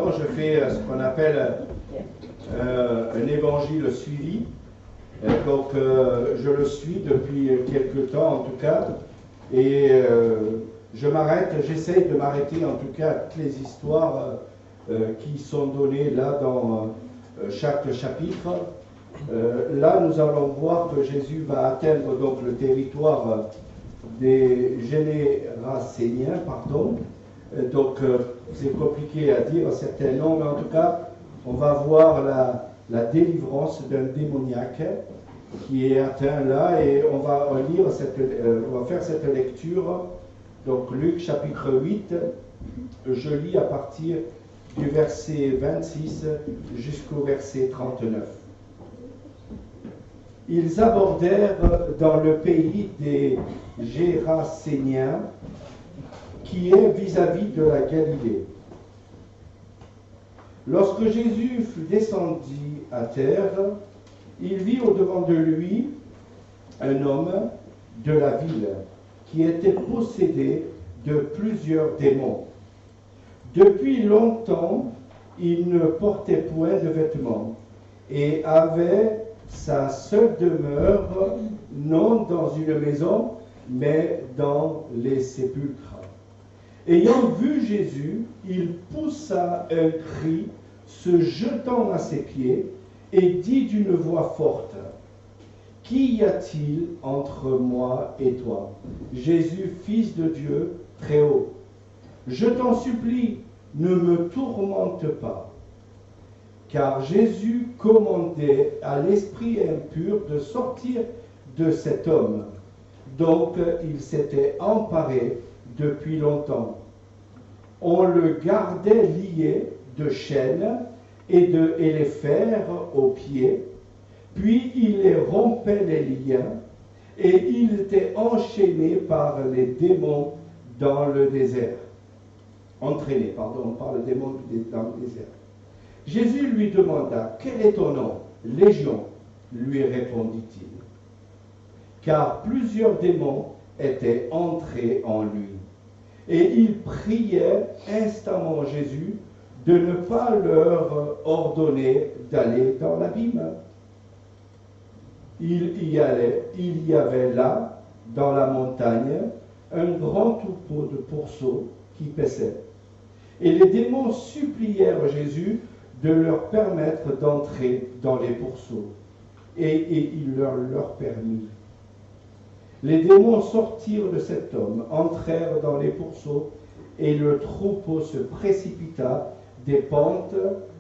temps, je fais ce qu'on appelle un évangile suivi. Donc, je le suis depuis quelque temps, en tout cas. Et j'essaye de m'arrêter, en tout cas, à toutes les histoires qui sont données là dans chaque chapitre. Là, nous allons voir que Jésus va atteindre donc le territoire des Généraséniens, pardon. Donc, c'est compliqué à dire certains noms, mais en tout cas, on va voir la délivrance d'un démoniaque qui est atteint là, et on va faire cette lecture. Donc, Luc chapitre 8, je lis à partir du verset 26 jusqu'au verset 39. Ils abordèrent dans le pays des Géraséniens, qui est vis-à-vis de la Galilée. Lorsque Jésus fut descendu à terre, il vit au-devant de lui un homme de la ville qui était possédé de plusieurs démons. Depuis longtemps, il ne portait point de vêtements et avait sa seule demeure, non dans une maison, mais dans les sépulcres. Ayant vu Jésus, il poussa un cri, se jetant à ses pieds, et dit d'une voix forte, « Qu'y a-t-il entre moi et toi, Jésus, Fils de Dieu, très haut? Je t'en supplie, ne me tourmente pas. » Car Jésus commandait à l'esprit impur de sortir de cet homme. Donc il s'était emparé depuis longtemps. On le gardait lié de chaînes et les fers aux pieds, puis il les rompait les liens, et il était enchaîné par les démons dans le désert. Entraîné, pardon, par le démon dans le désert. Jésus lui demanda, « Quel est ton nom? » « Légion, lui répondit-il, car plusieurs démons étaient entrés en lui. Et il priait instamment Jésus de ne pas leur ordonner d'aller dans l'abîme. Il y avait là, dans la montagne, un grand troupeau de pourceaux qui paissaient. Et les démons supplièrent Jésus de leur permettre d'entrer dans les pourceaux. Et il leur permit. Les démons sortirent de cet homme, entrèrent dans les pourceaux, et le troupeau se précipita des pentes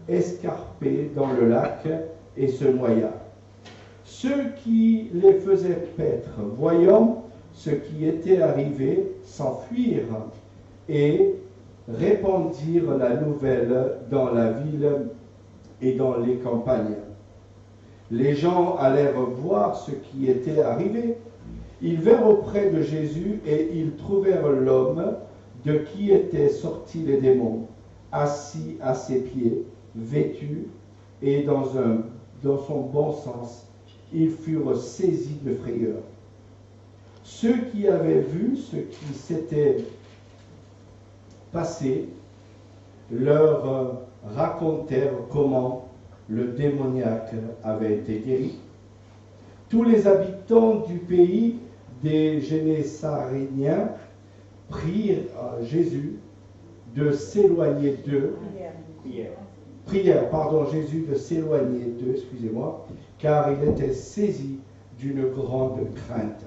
escarpées dans le lac et se noya. Ceux qui les faisaient paître, voyant ce qui était arrivé, s'enfuirent et répandirent la nouvelle dans la ville et dans les campagnes. Les gens allèrent voir ce qui était arrivé. Ils vinrent auprès de Jésus et ils trouvèrent l'homme de qui étaient sortis les démons, assis à ses pieds, vêtu, et dans son bon sens, ils furent saisis de frayeur. Ceux qui avaient vu ce qui s'était passé leur racontèrent comment le démoniaque avait été guéri. Tous les habitants du pays des Génésaréniens prirent Jésus de s'éloigner d'eux. Prièrent, Jésus de s'éloigner d'eux, excusez-moi, car il était saisi d'une grande crainte.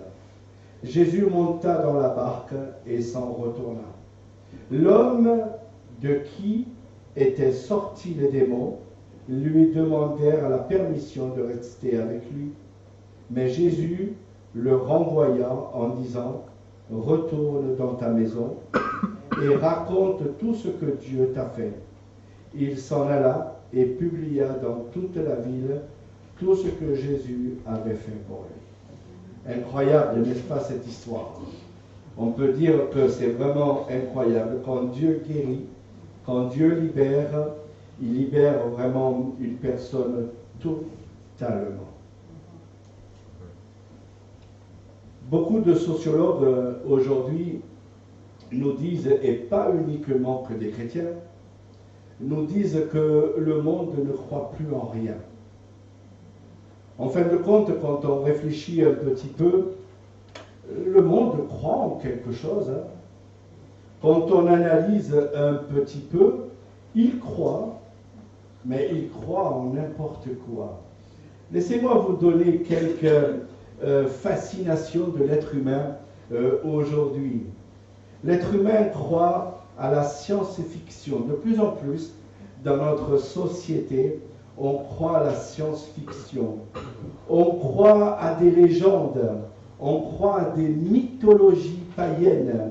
Jésus monta dans la barque et s'en retourna. L'homme de qui étaient sortis les démons lui demandèrent la permission de rester avec lui. Mais Jésus le renvoya en disant, « Retourne dans ta maison et raconte tout ce que Dieu t'a fait. » Il s'en alla et publia dans toute la ville tout ce que Jésus avait fait pour lui. Incroyable, n'est-ce pas, cette histoire? On peut dire que c'est vraiment incroyable. Quand Dieu guérit, quand Dieu libère, il libère vraiment une personne totalement. Beaucoup de sociologues aujourd'hui nous disent, et pas uniquement que des chrétiens, nous disent que le monde ne croit plus en rien. En fin de compte, quand on réfléchit un petit peu, le monde croit en quelque chose. Hein. Quand on analyse un petit peu, il croit, mais il croit en n'importe quoi. Laissez-moi vous donner quelques fascinations de l'être humain aujourd'hui. L'être humain croit à la science-fiction. De plus en plus, dans notre société, on croit à la science-fiction. On croit à des légendes. On croit à des mythologies païennes.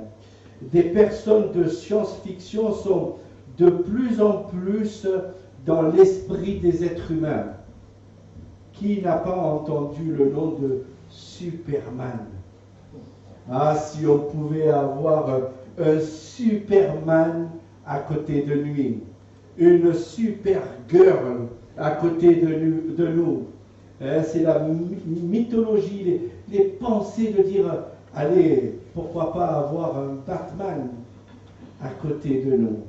Des personnes de science-fiction sont de plus en plus dans l'esprit des êtres humains. Qui n'a pas entendu le nom de Superman? Ah, si on pouvait avoir un Superman à côté de lui, une Supergirl à côté de nous. C'est la mythologie, les pensées de dire, allez, pourquoi pas avoir un Batman à côté de nous.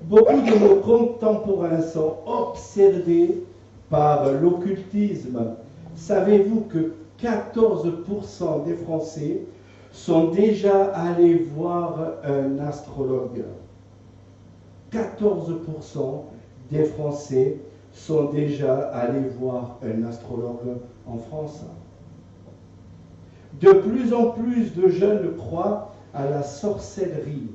Beaucoup de nos contemporains sont obsédés par l'occultisme. Savez-vous que 14% des Français sont déjà allés voir un astrologue? 14% des Français sont déjà allés voir un astrologue en France. De plus en plus de jeunes croient à la sorcellerie,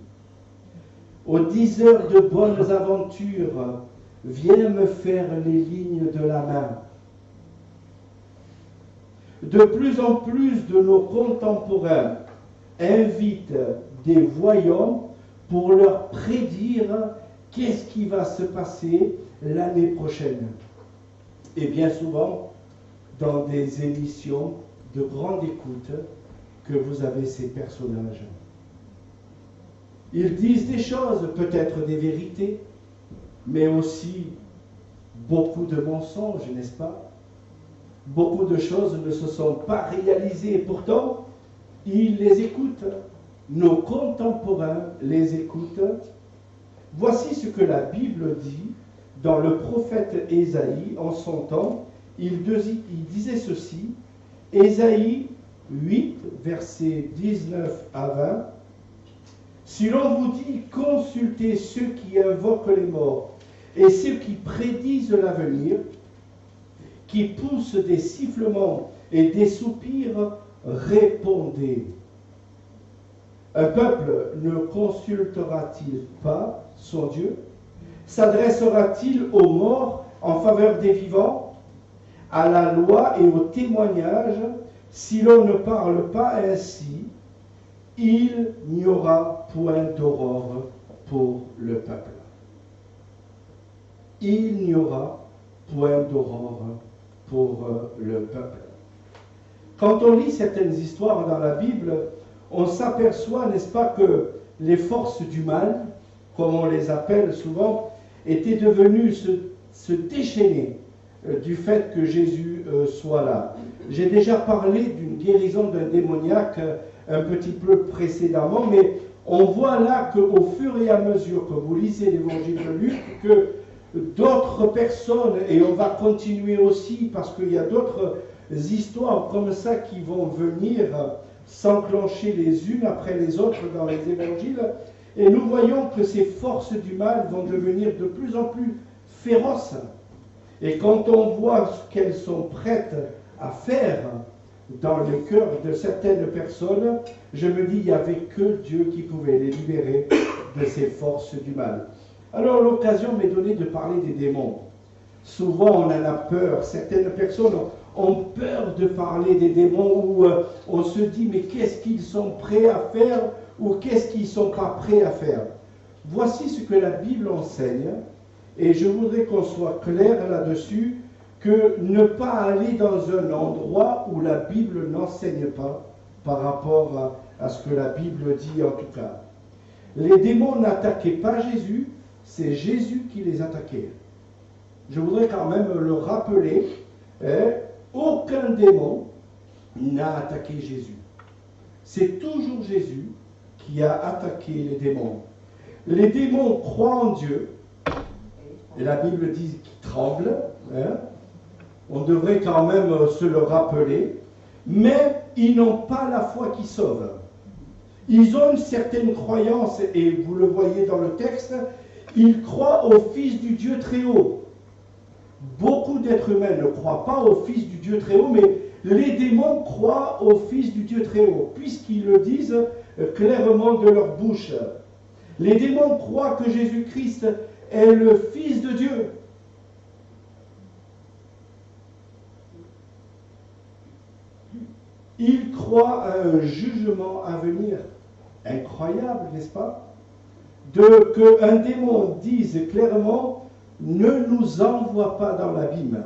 aux 10 heures de bonnes aventures. Viens me faire les lignes de la main. De plus en plus de nos contemporains invitent des voyants pour leur prédire qu'est-ce qui va se passer l'année prochaine. Et bien souvent, dans des émissions de grande écoute, que vous avez ces personnages. Ils disent des choses, peut-être des vérités, mais aussi beaucoup de mensonges, n'est-ce pas? Beaucoup de choses ne se sont pas réalisées, et pourtant, ils les écoutent. Nos contemporains les écoutent. Voici ce que la Bible dit dans le prophète Ésaïe en son temps. Il disait ceci, Ésaïe 8, versets 19 à 20. Si l'on vous dit, consultez ceux qui invoquent les morts et ceux qui prédisent l'avenir, qui poussent des sifflements et des soupirs, répondez. Un peuple ne consultera-t-il pas son Dieu? S'adressera-t-il aux morts en faveur des vivants? À la loi et au témoignage, si l'on ne parle pas ainsi, il n'y aura point d'aurore pour le peuple. Il n'y aura point d'aurore pour le peuple. Quand on lit certaines histoires dans la Bible, on s'aperçoit, n'est-ce pas, que les forces du mal, comme on les appelle souvent, étaient devenues se déchaîner du fait que Jésus soit là. J'ai déjà parlé d'une guérison d'un démoniaque un petit peu précédemment, mais on voit là qu'au fur et à mesure que vous lisez l'évangile de Luc, que d'autres personnes, et on va continuer aussi parce qu'il y a d'autres histoires comme ça qui vont venir s'enclencher les unes après les autres dans les évangiles, et nous voyons que ces forces du mal vont devenir de plus en plus féroces. Et quand on voit ce qu'elles sont prêtes à faire dans le cœur de certaines personnes, je me dis, il n'y avait que Dieu qui pouvait les libérer de ces forces du mal. Alors l'occasion m'est donnée de parler des démons. Souvent on en a peur, certaines personnes ont peur de parler des démons, où on se dit, mais qu'est-ce qu'ils sont prêts à faire ou qu'est-ce qu'ils ne sont pas prêts à faire? Voici ce que la Bible enseigne, et je voudrais qu'on soit clair là-dessus, que ne pas aller dans un endroit où la Bible n'enseigne pas par rapport à ce que la Bible dit en tout cas. Les démons n'attaquaient pas Jésus, c'est Jésus qui les attaquait. Je voudrais quand même le rappeler, aucun démon n'a attaqué Jésus. C'est toujours Jésus qui a attaqué les démons. Les démons croient en Dieu, Et la Bible dit qu'ils tremblent. Hein. On devrait quand même se le rappeler. Mais ils n'ont pas la foi qui sauve. Ils ont une certaine croyance, et vous le voyez dans le texte, ils croient au Fils du Dieu très haut. Beaucoup d'êtres humains ne croient pas au Fils du Dieu très haut, mais les démons croient au Fils du Dieu très haut, puisqu'ils le disent clairement de leur bouche. Les démons croient que Jésus-Christ est le Fils de Dieu. Ils croient à un jugement à venir. Incroyable, n'est-ce pas? Qu'un démon dise clairement, ne nous envoie pas dans l'abîme.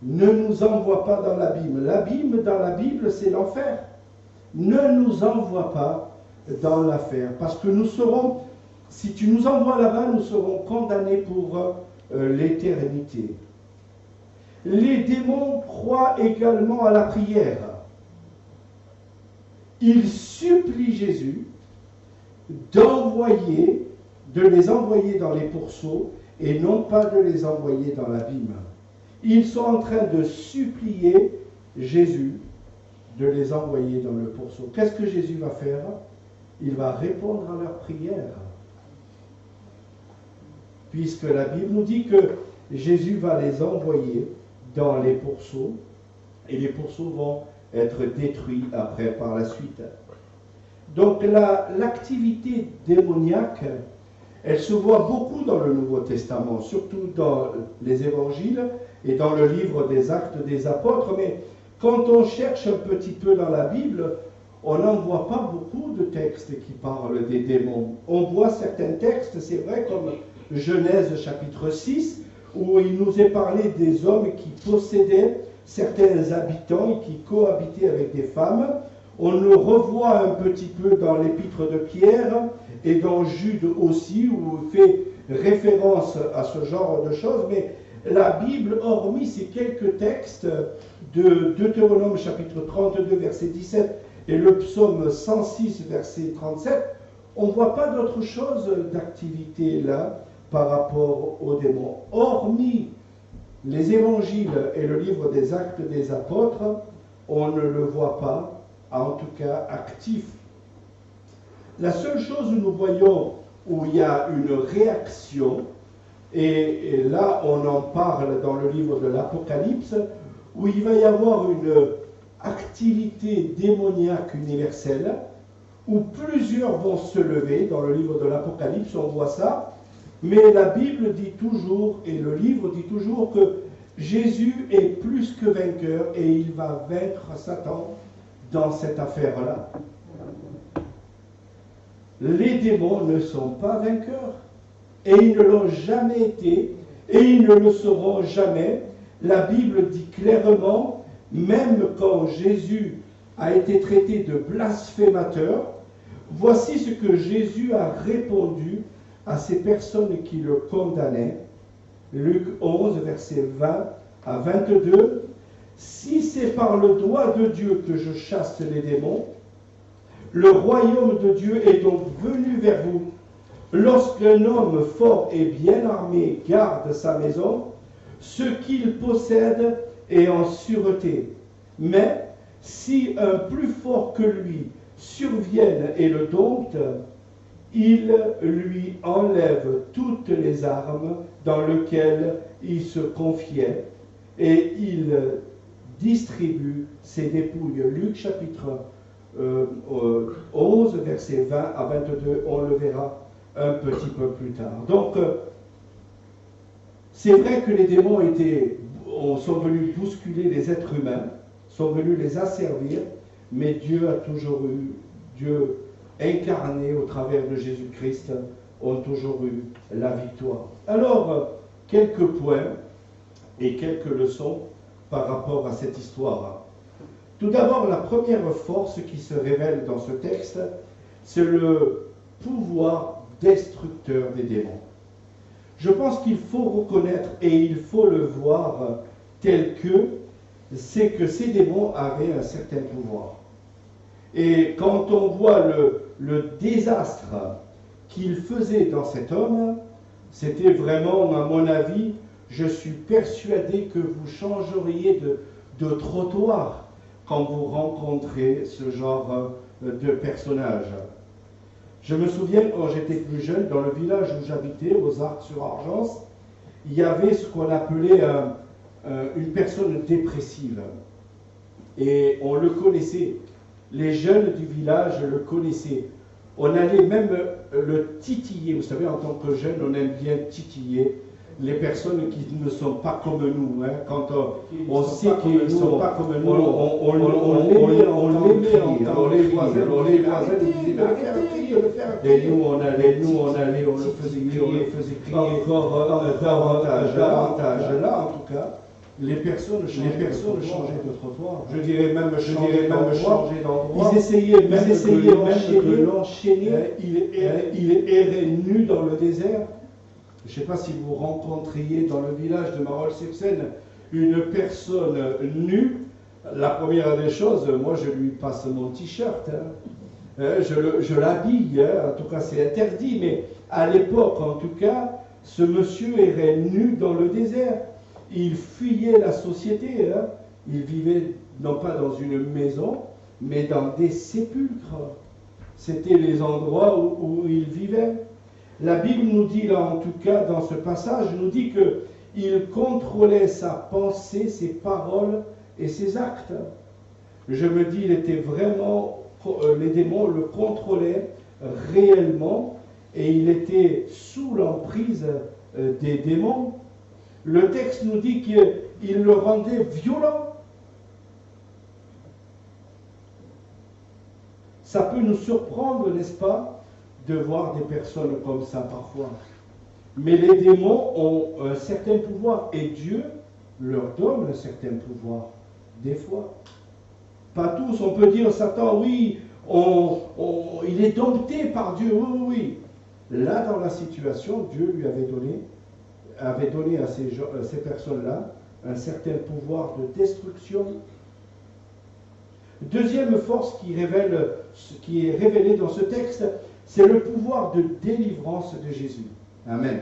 Ne nous envoie pas dans l'abîme. L'abîme dans la Bible, c'est l'enfer. Ne nous envoie pas dans l'enfer. Parce que nous serons, si tu nous envoies là-bas, nous serons condamnés pour l'éternité. Les démons croient également à la prière. Ils supplient Jésus de les envoyer dans les pourceaux et non pas de les envoyer dans l'abîme. Ils sont en train de supplier Jésus de les envoyer dans le pourceau. Qu'est-ce que Jésus va faire? Il va répondre à leurs prières. Puisque la Bible nous dit que Jésus va les envoyer dans les pourceaux et les pourceaux vont être détruits après par la suite. Donc l'activité démoniaque, elle se voit beaucoup dans le Nouveau Testament, surtout dans les évangiles et dans le livre des Actes des Apôtres, mais quand on cherche un petit peu dans la Bible, on n'en voit pas beaucoup de textes qui parlent des démons. On voit certains textes, c'est vrai, comme Genèse chapitre 6, où il nous est parlé des hommes qui possédaient certains habitants qui cohabitaient avec des femmes. On le revoit un petit peu dans l'épître de Pierre et dans Jude aussi, où il fait référence à ce genre de choses, mais la Bible, hormis ces quelques textes de Deutéronome chapitre 32, verset 17, et le psaume 106, verset 37, on ne voit pas d'autre chose d'activité là par rapport aux démons. Hormis les évangiles et le livre des Actes des Apôtres, on ne le voit pas, en tout cas actif. La seule chose où nous voyons où il y a une réaction, et là on en parle dans le livre de l'Apocalypse, où il va y avoir une activité démoniaque universelle, où plusieurs vont se lever. Dans le livre de l'Apocalypse, on voit ça, mais la Bible dit toujours, et le livre dit toujours, que Jésus est plus que vainqueur et il va vaincre Satan dans cette affaire-là. Les démons ne sont pas vainqueurs, et ils ne l'ont jamais été, et ils ne le seront jamais. La Bible dit clairement, même quand Jésus a été traité de blasphémateur, voici ce que Jésus a répondu à ces personnes qui le condamnaient. Luc 11, versets 20 à 22. « Si c'est par le doigt de Dieu que je chasse les démons, le royaume de Dieu est donc venu vers vous. Lorsqu'un homme fort et bien armé garde sa maison, ce qu'il possède est en sûreté. Mais si un plus fort que lui survienne et le dompte, il lui enlève toutes les armes dans lesquelles il se confiait et il distribue ses dépouilles. » Luc chapitre 11, versets 20 à 22, on le verra un petit peu plus tard. Donc, c'est vrai que les démons sont venus bousculer les êtres humains, sont venus les asservir, mais Dieu a toujours eu, Dieu incarné au travers de Jésus-Christ, ont toujours eu la victoire. Alors, quelques points et quelques leçons par rapport à cette histoire. Tout d'abord, la première force qui se révèle dans ce texte, c'est le pouvoir destructeur des démons. Je pense qu'il faut reconnaître et il faut le voir tel que c'est que ces démons avaient un certain pouvoir. Et quand on voit le désastre qu'il faisait dans cet homme, C'était vraiment, à mon avis, je suis persuadé que vous changeriez de trottoir quand vous rencontrez ce genre de personnage. Je me souviens, quand j'étais plus jeune, dans le village où j'habitais, aux Arcs-sur-Argence, il y avait ce qu'on appelait une personne dépressive. Et on le connaissait. Les jeunes du village le connaissaient. On allait même le titiller. Vous savez, en tant que jeune, on aime bien titiller les personnes qui ne sont pas comme nous. Hein. Quand on sait qu'ils ne sont pas comme nous, on les entend, on les voisins disaient, et nous on allait, on le faisait crier encore davantage. Là, en tout cas, les personnes changeaient de trottoir. Je dirais même changer d'endroit. Ils essayaient même de l'enchaîner. Il errait nu dans le désert. Je ne sais pas si vous rencontriez dans le village de Marolles-Sepsen une personne nue. La première des choses, moi je lui passe mon t-shirt. Je l'habille. En tout cas, c'est interdit. Mais à l'époque, en tout cas, ce monsieur errait nu dans le désert. Il fuyait la société. Il vivait non pas dans une maison, mais dans des sépulcres. C'était les endroits où il vivait. La Bible nous dit là, en tout cas, dans ce passage, nous dit qu'il contrôlait sa pensée, ses paroles et ses actes. Je me dis, il était vraiment, les démons le contrôlaient réellement et il était sous l'emprise des démons. Le texte nous dit qu'il le rendait violent. Ça peut nous surprendre, n'est-ce pas, de voir des personnes comme ça parfois. Mais les démons ont un certain pouvoir et Dieu leur donne un certain pouvoir, des fois. Pas tous, on peut dire Satan, oui, il est dompté par Dieu, oui. Là, dans la situation, Dieu lui avait donné à ces personnes-là un certain pouvoir de destruction. Deuxième force qui est révélée dans ce texte, c'est le pouvoir de délivrance de Jésus. Amen.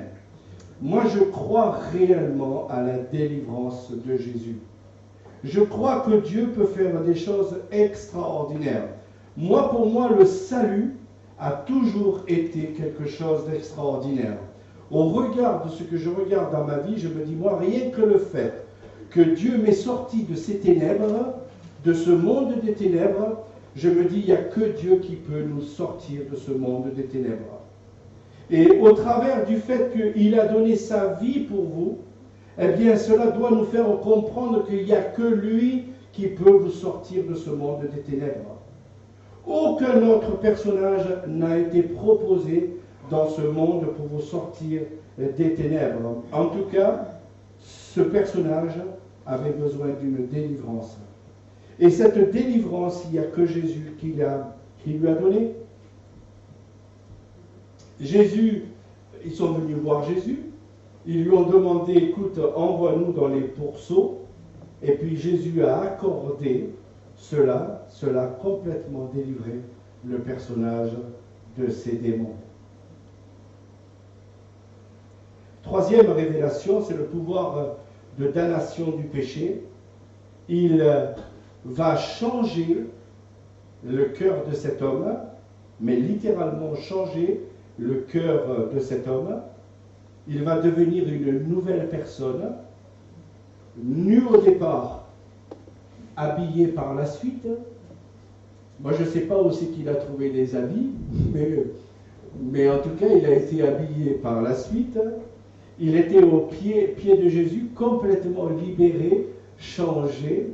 Moi, je crois réellement à la délivrance de Jésus. Je crois que Dieu peut faire des choses extraordinaires. Pour moi, le salut a toujours été quelque chose d'extraordinaire. Au regard de ce que je regarde dans ma vie, je me dis, moi, rien que le fait que Dieu m'ait sorti de ces ténèbres, de ce monde des ténèbres, je me dis, il n'y a que Dieu qui peut nous sortir de ce monde des ténèbres. Et au travers du fait qu'il a donné sa vie pour vous, eh bien, cela doit nous faire comprendre qu'il n'y a que lui qui peut vous sortir de ce monde des ténèbres. Aucun autre personnage n'a été proposé dans ce monde pour vous sortir des ténèbres. En tout cas, ce personnage avait besoin d'une délivrance. Et cette délivrance, il n'y a que Jésus qui lui a donné. Jésus, ils sont venus voir Jésus. Ils lui ont demandé, écoute, envoie-nous dans les pourceaux. Et puis Jésus a accordé cela a complètement délivré le personnage de ces démons. Troisième révélation, c'est le pouvoir de damnation du péché. Il va changer le cœur de cet homme, mais littéralement changer le cœur de cet homme. Il va devenir une nouvelle personne, nu au départ, habillé par la suite. Moi, je ne sais pas où c'est qu'il a trouvé les habits, mais en tout cas, il a été habillé par la suite. Il était au pied de Jésus, complètement libéré, changé.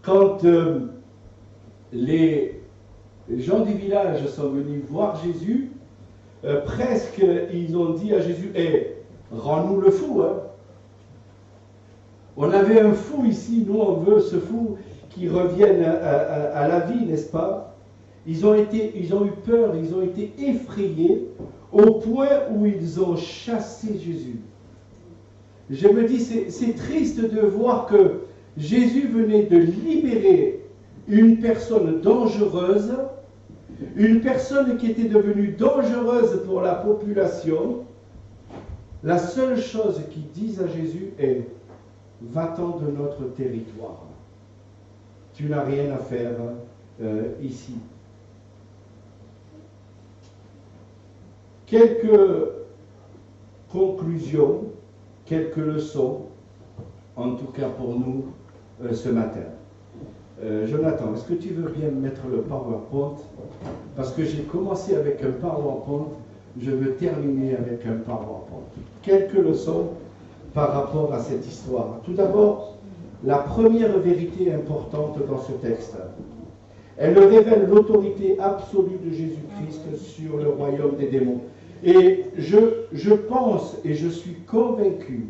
Quand les gens du village sont venus voir Jésus, presque ils ont dit à Jésus, rends-nous le fou. Hein. On avait un fou ici, nous on veut ce fou qui revienne à la vie, n'est-ce pas? Ils ont eu peur, ils ont été effrayés au point où ils ont chassé Jésus. Je me dis, c'est triste de voir que Jésus venait de libérer une personne dangereuse, une personne qui était devenue dangereuse pour la population, La seule chose qu'ils disent à Jésus est « Va-t'en de notre territoire. Tu n'as rien à faire ici. » Quelques conclusions, quelques leçons, en tout cas pour nous, ce matin. Jonathan, est-ce que tu veux bien mettre le PowerPoint? Parce que j'ai commencé avec un PowerPoint, je veux terminer avec un PowerPoint. Quelques leçons par rapport à cette histoire. Tout d'abord, la première vérité importante dans ce texte. Elle révèle l'autorité absolue de Jésus-Christ sur le royaume des démons. Et je pense et je suis convaincu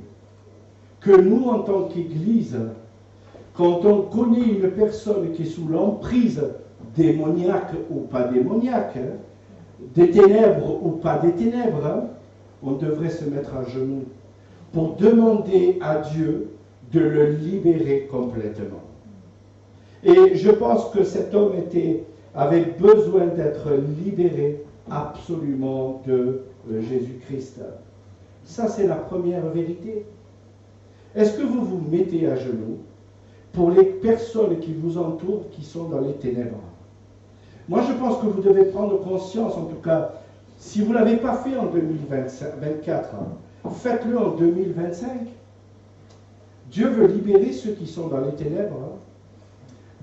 que nous, en tant qu'Église, quand on connaît une personne qui est sous l'emprise démoniaque ou pas démoniaque, des ténèbres ou pas des ténèbres, on devrait se mettre à genoux pour demander à Dieu de le libérer complètement. Et je pense que cet homme avait besoin d'être libéré absolument de Jésus-Christ. Ça, c'est la première vérité. Est-ce que vous vous mettez à genoux pour les personnes qui vous entourent, qui sont dans les ténèbres? Moi, je pense que vous devez prendre conscience, en tout cas, si vous ne l'avez pas fait en 2024, faites-le en 2025. Dieu veut libérer ceux qui sont dans les ténèbres.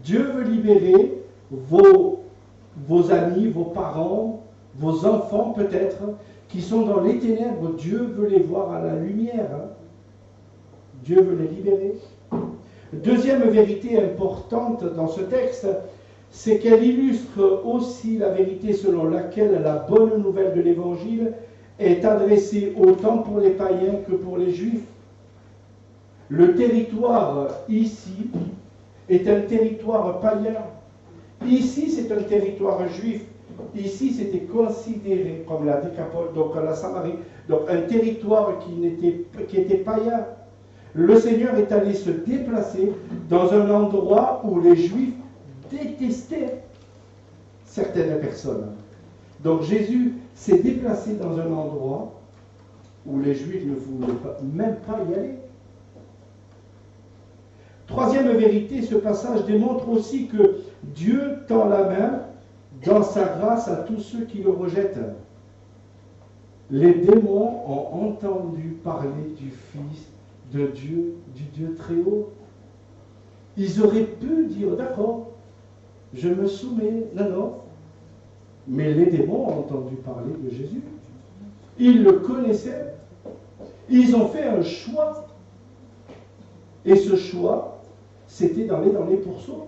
Dieu veut libérer vos amis, vos parents, vos enfants peut-être, qui sont dans les ténèbres. Dieu veut les voir à la lumière. Dieu veut les libérer. Deuxième vérité importante dans ce texte, c'est qu'elle illustre aussi la vérité selon laquelle la bonne nouvelle de l'Évangile est adressée autant pour les païens que pour les juifs. Le territoire ici est un territoire païen. Ici, c'est un territoire juif. Ici, c'était considéré comme la Décapole, donc la Samarie, donc un territoire qui était païen. Le Seigneur est allé se déplacer dans un endroit où les Juifs détestaient certaines personnes. Donc Jésus s'est déplacé dans un endroit où les Juifs ne voulaient même pas y aller. Troisième vérité, ce passage démontre aussi que Dieu tend la main dans sa grâce à tous ceux qui le rejettent. Les démons ont entendu parler du Fils de Dieu, du Dieu très haut. Ils auraient pu dire, d'accord, je me soumets. Non, non. Mais les démons ont entendu parler de Jésus. Ils le connaissaient. Ils ont fait un choix. Et ce choix, c'était d'aller dans les pourceaux.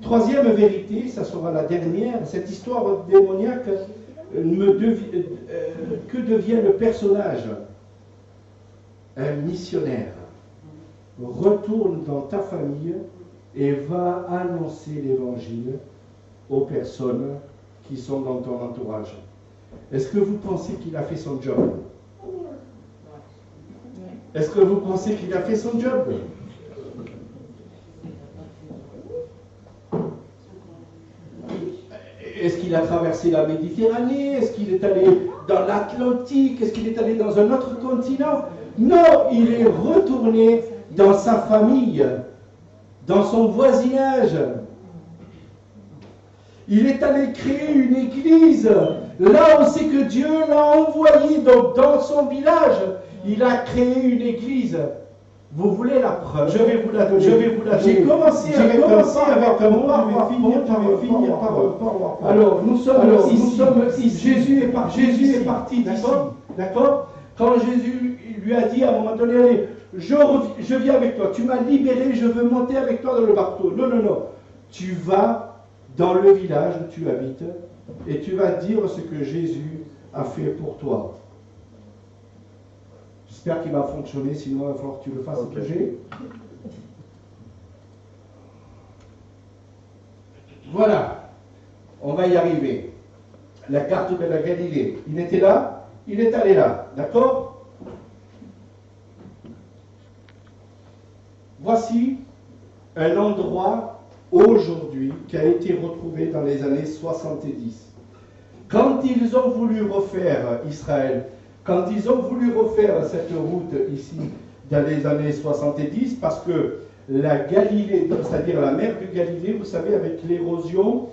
Troisième vérité, ça sera la dernière, cette histoire démoniaque, que devient le personnage? Un missionnaire. Retourne dans ta famille et va annoncer l'évangile aux personnes qui sont dans ton entourage. Est-ce que vous pensez qu'il a fait son job? Est-ce que vous pensez qu'il a fait son job? Est-ce qu'il a traversé la Méditerranée? Est-ce qu'il est allé dans l'Atlantique? Est-ce qu'il est allé dans un autre continent? Non, il est retourné dans sa famille, dans son voisinage. Il est allé créer une église. Là où c'est que Dieu l'a envoyé, donc dans son village, il a créé une église. Vous voulez la preuve? Je vais vous la donner. J'ai commencé avec un mot, je vais finir par un. Alors, nous sommes ici. Jésus est parti d'ici. D'accord? Quand Jésus lui a dit à un moment donné, allez, je viens avec toi, tu m'as libéré, je veux monter avec toi dans le bateau. Non, non, non. Tu vas dans le village où tu habites et tu vas dire ce que Jésus a fait pour toi. J'espère qu'il va fonctionner, sinon il va falloir que tu le fasses bouger. Voilà, on va y arriver. La carte de la Galilée. Il était là, il est allé là, d'accord? Voici un endroit aujourd'hui qui a été retrouvé dans les années 70. Quand ils ont voulu refaire Israël, quand ils ont voulu refaire cette route ici dans les années 70, parce que la Galilée, c'est-à-dire la mer de Galilée, vous savez, avec l'érosion,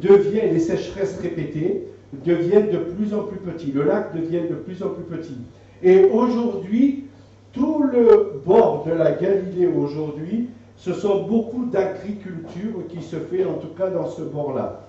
devient, les sécheresses répétées, deviennent de plus en plus petits. Le lac devient de plus en plus petit. Et aujourd'hui, tout le bord de la Galilée aujourd'hui, ce sont beaucoup d'agriculture qui se fait, en tout cas dans ce bord-là.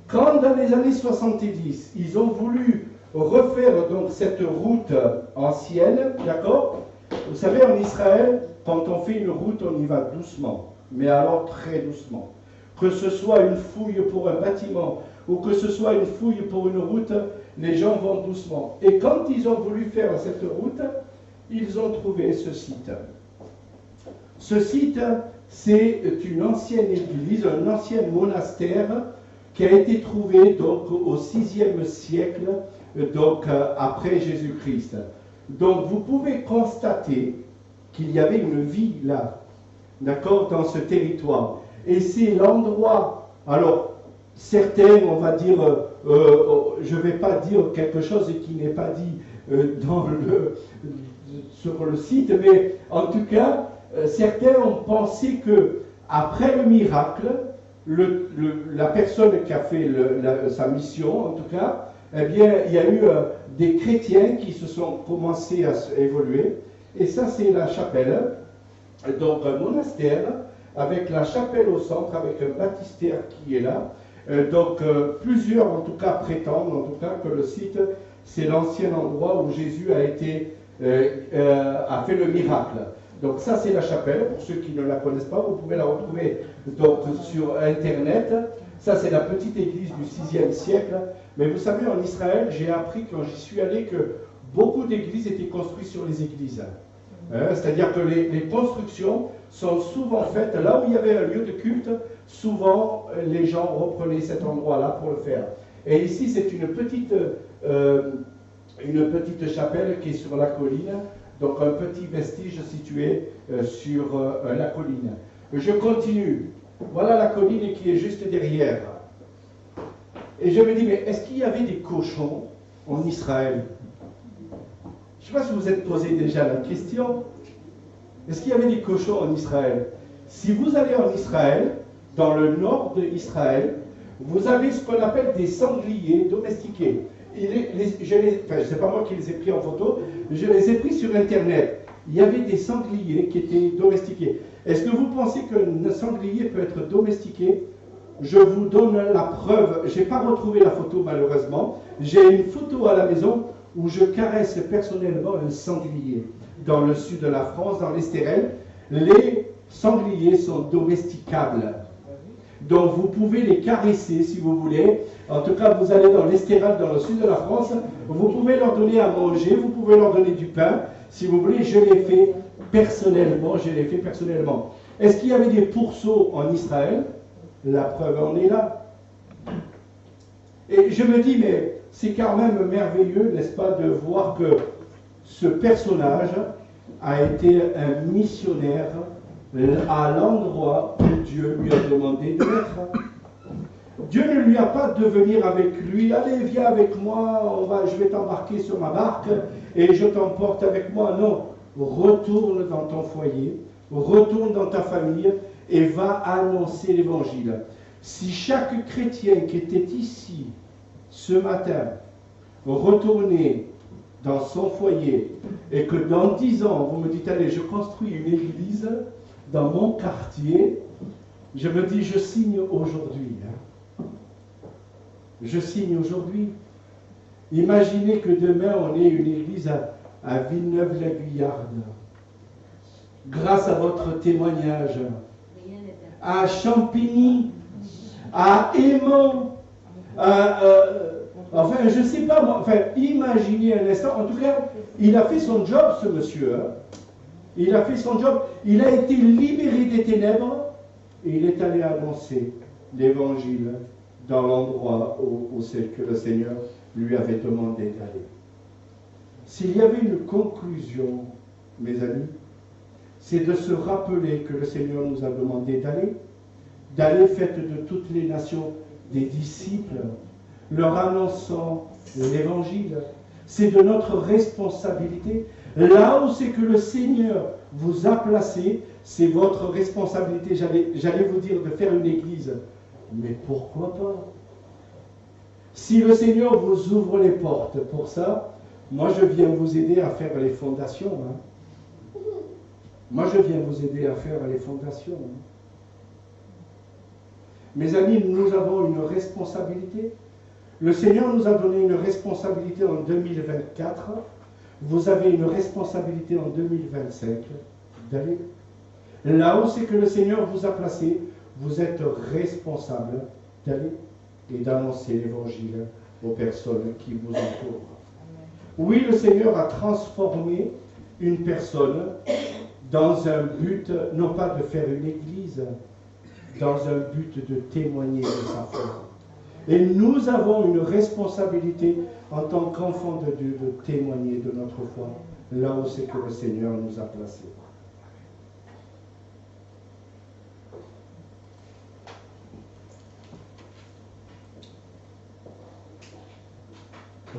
Quand dans les années 70, ils ont voulu refaire donc cette route ancienne, d'accord? Vous savez, en Israël, quand on fait une route, on y va doucement, mais alors très doucement. Que ce soit une fouille pour un bâtiment ou que ce soit une fouille pour une route, les gens vont doucement. Et quand ils ont voulu faire cette route, ils ont trouvé ce site. Ce site, c'est une ancienne église, un ancien monastère qui a été trouvé donc au VIe siècle, donc après Jésus-Christ. Donc vous pouvez constater qu'il y avait une vie là, d'accord, dans ce territoire. Et c'est l'endroit, alors certains, on va dire, je ne vais pas dire quelque chose qui n'est pas dit sur le site, mais en tout cas, certains ont pensé que après le miracle, la personne qui a fait sa mission, en tout cas, eh bien, il y a eu des chrétiens qui se sont commencés à évoluer. Et ça, c'est la chapelle, donc un monastère, avec la chapelle au centre, avec un baptistère qui est là. Plusieurs, en tout cas, prétendent, en tout cas, que le site, c'est l'ancien endroit où Jésus a fait le miracle. Donc ça, c'est la chapelle. Pour ceux qui ne la connaissent pas, vous pouvez la retrouver donc, sur Internet. Ça, c'est la petite église du VIe siècle. Mais vous savez, en Israël, j'ai appris quand j'y suis allé que beaucoup d'églises étaient construites sur les églises. C'est-à-dire que les constructions sont souvent faites là où il y avait un lieu de culte. Souvent, les gens reprenaient cet endroit-là pour le faire. Et ici, c'est une petite chapelle qui est sur la colline. Donc un petit vestige situé sur la colline. Je continue. Voilà la colline qui est juste derrière. Et je me dis, mais est-ce qu'il y avait des cochons en Israël? Je ne sais pas si vous êtes posé déjà la question. Est-ce qu'il y avait des cochons en Israël? Si vous allez en Israël, dans le nord d'Israël, vous avez ce qu'on appelle des sangliers domestiqués. C'est pas moi qui les ai pris en photo, je les ai pris sur Internet. Il y avait des sangliers qui étaient domestiqués. Est-ce que vous pensez qu'un sanglier peut être domestiqué? Je vous donne la preuve. Je n'ai pas retrouvé la photo malheureusement. J'ai une photo à la maison où je caresse personnellement un sanglier. Dans le sud de la France, dans l'Estérel, les sangliers sont domesticables. Donc vous pouvez les caresser si vous voulez. En tout cas, vous allez dans l'Estérel, dans le sud de la France, vous pouvez leur donner à manger, vous pouvez leur donner du pain. Si vous voulez, je l'ai fait personnellement, Est-ce qu'il y avait des pourceaux en Israël? La preuve en est là. Et je me dis, mais c'est quand même merveilleux, n'est-ce pas, de voir que ce personnage a été un missionnaire à l'endroit où Dieu lui a demandé de l'être. Dieu ne lui a pas de venir avec lui, allez viens avec moi, je vais t'embarquer sur ma barque et je t'emporte avec moi. Non, retourne dans ton foyer, retourne dans ta famille et va annoncer l'évangile. Si chaque chrétien qui était ici ce matin retournait dans son foyer et que dans 10 ans, vous me dites, allez, je construis une église dans mon quartier, je me dis, je signe aujourd'hui. Je signe aujourd'hui. Imaginez que demain, on ait une église à Villeneuve-la-Guyarde. Grâce à votre témoignage, à Champigny, à Aimant, enfin, je ne sais pas, moi, enfin, imaginez un instant. En tout cas, il a fait son job, ce monsieur. Il a fait son job. Il a été libéré des ténèbres et il est allé annoncer l'évangile dans l'endroit où c'est que le Seigneur lui avait demandé d'aller. S'il y avait une conclusion, mes amis, c'est de se rappeler que le Seigneur nous a demandé d'aller, faites de toutes les nations des disciples, leur annonçant l'évangile. C'est de notre responsabilité. Là où c'est que le Seigneur vous a placé, c'est votre responsabilité. J'allais vous dire de faire une église. Mais pourquoi pas? Si le Seigneur vous ouvre les portes pour ça, moi je viens vous aider à faire les fondations. Moi je viens vous aider à faire les fondations. Mes amis, nous avons une responsabilité. Le Seigneur nous a donné une responsabilité en 2024. Vous avez une responsabilité en 2025 d'aller là où c'est que le Seigneur vous a placé. Vous êtes responsable d'aller et d'annoncer l'évangile aux personnes qui vous entourent. Oui, le Seigneur a transformé une personne dans un but, non pas de faire une église, dans un but de témoigner de sa foi. Et nous avons une responsabilité en tant qu'enfants de Dieu de témoigner de notre foi là où c'est que le Seigneur nous a placés.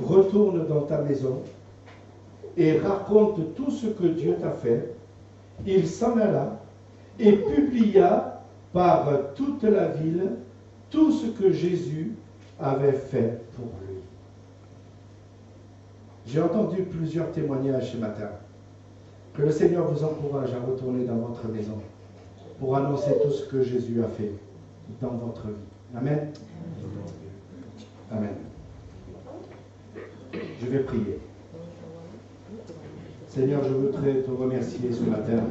Retourne dans ta maison et raconte tout ce que Dieu t'a fait. Il s'en alla et publia par toute la ville tout ce que Jésus avait fait pour lui. J'ai entendu plusieurs témoignages ce matin. Que le Seigneur vous encourage à retourner dans votre maison pour annoncer tout ce que Jésus a fait dans votre vie. Amen. Amen. Je vais prier. Seigneur, je voudrais te remercier ce matin